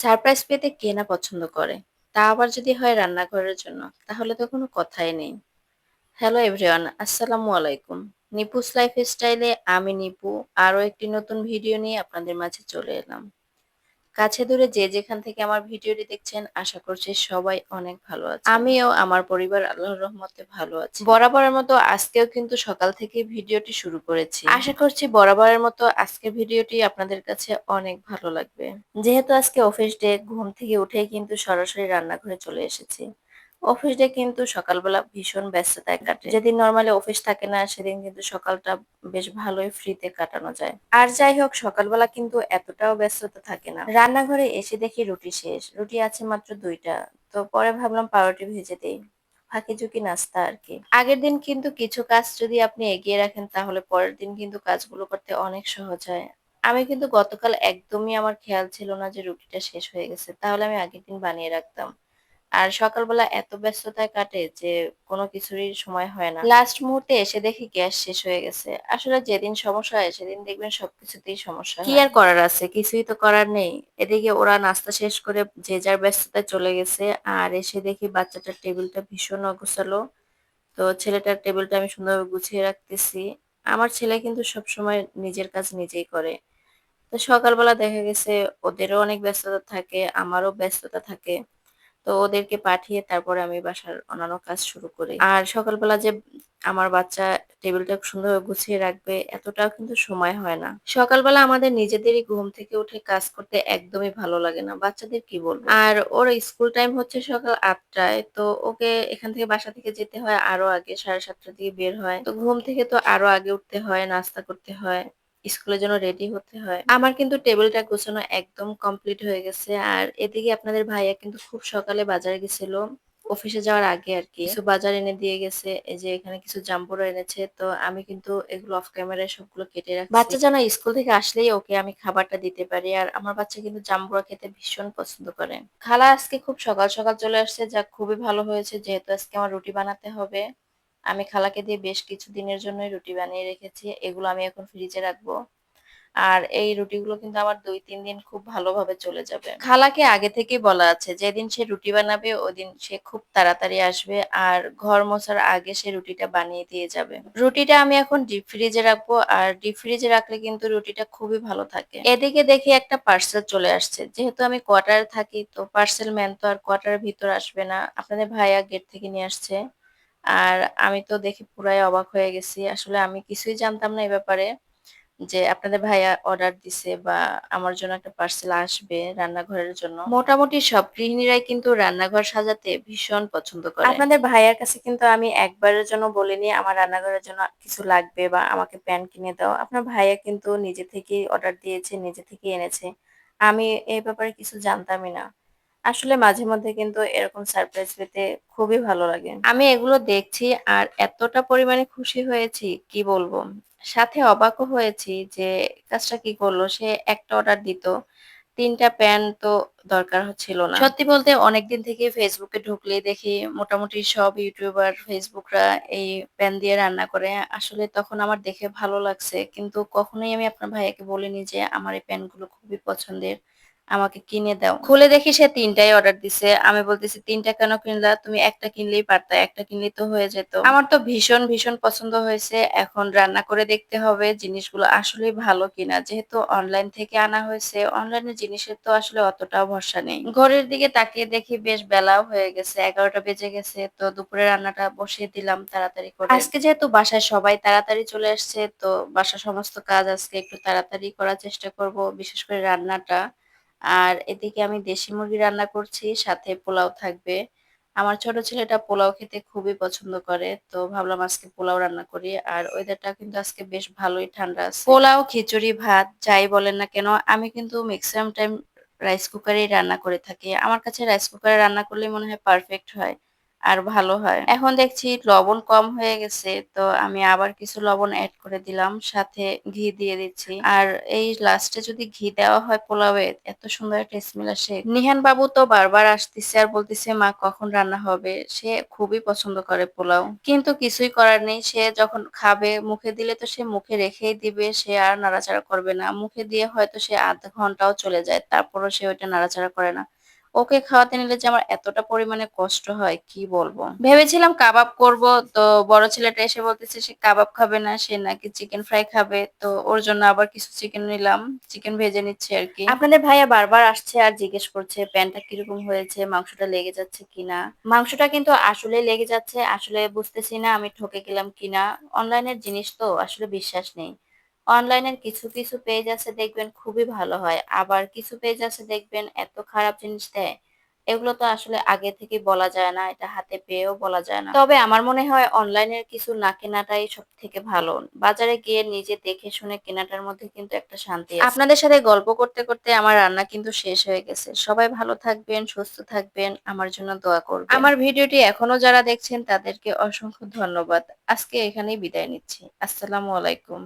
Surprise পেতে কে না পছন্দ করে? তা আবার যদি হয় রান্নাঘরের জন্য, তাহলে তো কোনো কথাই নেই। হ্যালো এভরিওয়ান, আসসালামু আলাইকুম। নিপুস লাইফস্টাইলে আমি নিপু আরো একটি নতুন ভিডিও নিয়ে আপনাদের মাঝে চলে এলাম। কাছে দূরে যে যেখান থেকে আমার ভিডিওটি দেখছেন আশা করছি সবাই অনেক ভালো আছেন। আমিও আমার পরিবার আল্লাহর রহমতে ভালো আছি। বরাবরের মতো আজকেও কিন্তু সকাল থেকে ভিডিওটি শুরু করেছি। আশা করছি বরাবরের মতো আজকের ভিডিওটি আপনাদের কাছে অনেক ভালো লাগবে। যেহেতু আজকে অফিস ডে, ঘুম থেকে উঠেই কিন্তু সরাসরি রান্নাঘরে চলে এসেছি। অফিস ডে কিন্তু সকালবেলা ভীষণ ব্যস্ততায় কাটে। যেদিন নরমালি অফিস থাকে না সেদিন কিন্তু সকালটা বেশ ভালোই ফ্রিতে কাটানো যায়। আর যাই হোক সকালবেলা কিন্তু এতটাও ব্যস্ততা থাকে না। রান্নাঘরে এসে দেখি রুটি শেষ। রুটি আছে মাত্র ২টা। তো পরে ভাবলাম পাউরুটি ভেজে দেই। ফাঁকি ঝুঁকি নাস্তা আরকি। আগের দিন কিন্তু কিছু কাজ যদি আপনি এগিয়ে রাখেন তাহলে পরের দিন কিন্তু কাজগুলো করতে অনেক সহজ হয়। আমি কিন্তু গতকাল একদমই আমার খেয়াল ছিল না যে রুটিটা শেষ হয়ে গেছে। তাহলে আমি আগের দিন বানিয়ে রাখতাম। আর সকালবেলা এত ব্যস্ততায় কাটে যে কোনো কিছুরই সময় হয় না। লাস্ট মুহূর্তে এসে দেখি গ্যাস শেষ হয়ে গেছে। আসলে যেদিন সমস্যা হয় সেদিন দেখবেন সবকিছুতেই সমস্যা কি হয়। আর করার আছে? কিছুই তো করার নেই। এদিকে ওরা নাস্তা শেষ করে যে যার ব্যস্ততায় চলে গেছে। আর এসে দেখি বাচ্চাটার টেবিলটা ভীষণ অগোছালো। তো ছেলেটার টেবিলটা আমি সুন্দরভাবে গুছিয়ে রাখতেছি। আমার ছেলে কিন্তু সবসময় নিজের কাজ নিজেই করে। তো সকালবেলা দেখা গেছে ওদেরও অনেক ব্যস্ততা থাকে, আমারও ব্যস্ততা থাকে। তো ওদেরকে পাঠিয়ে তারপরে আমি বাসার অন্যান্য কাজ শুরু করি। আর সকালবেলা যে আমার বাচ্চা টেবিলটা সুন্দরভাবে গুছিয়ে রাখবে এতটাও কিন্তু সময় হয় না। সকালবেলা আমাদের নিজেদেরই ঘুম থেকে উঠে কাজ করতে একদমই ভালো লাগে না। বাচ্চাদের কি বলবো? আর ওর স্কুল টাইম হচ্ছে সকাল ৮টায়। তো ওকে এখান থেকে বাসা থেকে যেতে হয় আরো আগে ৭:৩০ দিকে বের হয়। তো ঘুম থেকে তো আরো আগে উঠতে হয়, নাস্তা করতে হয়। স্কুলের জন্য রেডি হতে হয়। আমার কিন্তু টেবিলটা গোছানো একদম কমপ্লিট হয়ে গেছে। আর এদিকে আপনাদের ভাইয়া কিন্তু খুব সকালে বাজারে গেছিল। অফিসে যাওয়ার আগে আরকি। কিছু বাজার এনে দিয়ে গেছে। এই যে এখানে কিছু জাম্বুরা এনেছে। তো আমি কিন্তু এগুলো অফ ক্যামেরায় সবগুলো কেটে রাখছি। বাচ্চা যেন স্কুল থেকে আসলেই ওকে আমি খাবারটা দিতে পারি। আর আমার বাচ্চা কিন্তু জাম্বুরা খেতে ভীষণ পছন্দ করে। খালা আজকে খুব সকাল সকাল চলে আসছে যা খুবই ভালো হয়েছে যেহেতু আজকে আমার রুটি বানাতে হবে। আমি খালাকে দিয়ে বেশ কিছুদিনের জন্যই রুটি বানিয়ে রেখেছি। এগুলো আমি এখন ফ্রিজে রাখবো। আর এই রুটিগুলো কিন্তু আমার ২-৩ দিন খুব ভালোভাবে চলে যাবে। খালাকে আগে থেকেই বলা আছে যেদিন সে রুটি বানাবে ওদিন সে খুব তাড়াতাড়ি আসবে আর ঘর মোছার আগে সে রুটিটা বানিয়ে দিয়ে যাবে। রুটিটা আমি এখন ডিপ ফ্রিজে রাখবো আর ডিপ ফ্রিজে রাখলে কিন্তু রুটিটা খুবই ভালো থাকে। এদিকে দেখি একটা পার্সেল চলে আসছে। যেহেতু আমি কোয়ার্টারে থাকি তো পার্সেল ম্যান তো আর কোয়ার্টারের ভিতর আসবে না। আপনাদের ভাইয়া গেট থেকে নিয়ে আসছে। আর আমি তো দেখে পুরাই অবাক হয়ে গেছি। আসলে আমি কিছুই জানতাম না এ ব্যাপারে। যে আপনাদের ভাইয়া অর্ডার দিছে বা আমার জন্য একটা পার্সেল আসবে রান্নাঘরের জন্য। মোটামুটি সব গৃহিণীরাই কিন্তু রান্নাঘর সাজাতে ভীষণ পছন্দ করে। আপনাদের ভাইয়ার কাছে কিন্তু আমি একবারের জন্য বলিনি আমার রান্নাঘরের জন্য কিছু লাগবে বা আমাকে প্যান কিনে দাও। আপনার ভাইয়া কিন্তু নিজে থেকেই অর্ডার দিয়েছে, নিজে থেকেই এনেছে। আমি এই ব্যাপারে কিছু জানতামই না। আসলে মাঝে মধ্যে কিন্তু এরকম সারপ্রাইজ পেতে খুবই ভালো লাগে। আমি এগুলো দেখছি আর এতটা পরিমাণে খুশি হয়েছি কি বলবো। সাথে অবাকও হয়েছি যে কাজটা কি করলো। সে একটা অর্ডার দিত। ৩ টা প্যান তো দরকার ছিল না। সত্যি বলতে অনেকদিন থেকে ফেসবুকে ঢুকলেই দেখি মোটামুটি সব ইউটিউবার, ফেসবুকরা এই প্যান দিয়ে রান্না করে। আসলে তখন আমার দেখে ভালো লাগছে। কিন্তু কখনোই আমি আপনার ভাইয়াকে বলিনি যে আমার এই প্যানগুলো খুবই পছন্দের। আমাকে কিনে দাও। খুলে দেখি সে ৩ টাই অর্ডার দিছে। আমি বলতেছি ৩ টা কেন কিনলা? তুমি একটা কিনলেই পারতা। একটা কিনলেই তো হয়ে যেত। আমার তো ভীষণ পছন্দ হয়েছে। এখন রান্না করে দেখতে হবে জিনিসগুলো আসলেই ভালো কিনা। যেহেতু অনলাইন থেকে আনা হয়েছে, অনলাইনের জিনিসের তো আসলে অতটাও ভরসা নেই। ঘড়ির দিকে তাকিয়ে দেখি বেশ বেলাও হয়ে গেছে। ১১টা বেজে গেছে। তো দুপুরের রান্নাটা বসিয়ে দিলাম তাড়াতাড়ি করে। আজকে যেহেতু বাসায় সবাই তাড়াতাড়ি চলে আসছে, তো বাসার সমস্ত কাজ আজকে একটু তাড়াতাড়ি করার চেষ্টা করব। বিশেষ করে রান্নাটা। আর এদিকে আমি দেশি মুরগি রান্না করছি, সাথে পোলাও থাকবে। আমার ছোট ছেলেটা পোলাও খেতে খুবই পছন্দ করে। তো ভাবলাম আজকে পোলাও রান্না করি। আর ওয়েদারটা কিন্তু আজকে বেশ ভালোই ঠান্ডা আছে। পোলাও, খিচুড়ি, ভাত যাই বলেন না কেন আমি কিন্তু মেক্সিমাম টাইম রাইস কুকারেই রান্না করে থাকি। আমার কাছে রাইস কুকারে রান্না করলেই মনে হয় পারফেক্ট হয়। আর ভালো হয়। এখন দেখছি লবণ কম হয়ে গেছে, তো আমি আবার কিছু লবণ এড করে দিলাম, সাথে ঘি দিয়ে দিচ্ছি। আর এই লাস্টে যদি ঘি দেওয়া হয় পোলাওয়ে, এত সুন্দর একটা স্মেল আসে। নিহান বাবু তো বারবার আসতেছে আর বলতেছে মা কখন রান্না হবে। সে খুবই পছন্দ করে পোলাও, কিন্তু কিছুই করার নেই। সে যখন খাবে মুখে দিলে তো সে মুখে রেখেই দিবে, সে আর নাড়াচাড়া করবে না। মুখে দিয়ে হয়তো সে আধ ঘন্টাও চলে যায়, তারপরও সে ওইটা নাড়াচাড়া করে না। ওকে খাওয়াতে নিলে যে আমার এতটা পরিমাণে কষ্ট হয় কি বলবো। ভেবেছিলাম কাবাব করব, তো বড় ছেলেটা এসে বলতেছে সে কাবাব খাবে না, সে নাকি চিকেন ফ্রাই খাবে। তো ওর জন্য আবার কিছু চিকেন নিলাম, চিকেন ভেজে নিচ্ছি আর কি। আপনাদের ভাইয়া বারবার আসছে আর জিজ্ঞেস করছে প্যানটা কিরকম হয়েছে, মাংসটা লেগে যাচ্ছে কিনা। মাংসটা কিন্তু আসলে লেগে যাচ্ছে, আসলে বুঝতেছি না আমি ঠকে গেলাম কিনা। অনলাইনের জিনিস তো আসলে বিশ্বাস নেই। অনলাইনের কিছু কিছু পেজ আছে দেখবেন খুবই ভালো হয়, আবার কিছু পেজ আছে দেখবেন এত খারাপ জিনিস দেয়। এগুলো তো আসলে আগে থেকে বলা যায় না, এটা হাতে পেয়েও বলা যায় না। তবে আমার মনে হয় অনলাইনের কিছু না কেনাটাই সব থেকে ভালো। বাজারে গিয়ে নিজে দেখে শুনে কেনাটার মধ্যে কিন্তু একটা শান্তি আছে। আপনাদের সাথে গল্প করতে করতে আমার রান্না কিন্তু শেষ হয়ে গেছে। সবাই ভালো থাকবেন, সুস্থ থাকবেন, আমার জন্য দোয়া করবেন। আমার ভিডিওটি এখনো যারা দেখছেন তাদেরকে অসংখ্য ধন্যবাদ। আজকে এখানেই বিদায় নিচ্ছি। আসসালামু আলাইকুম।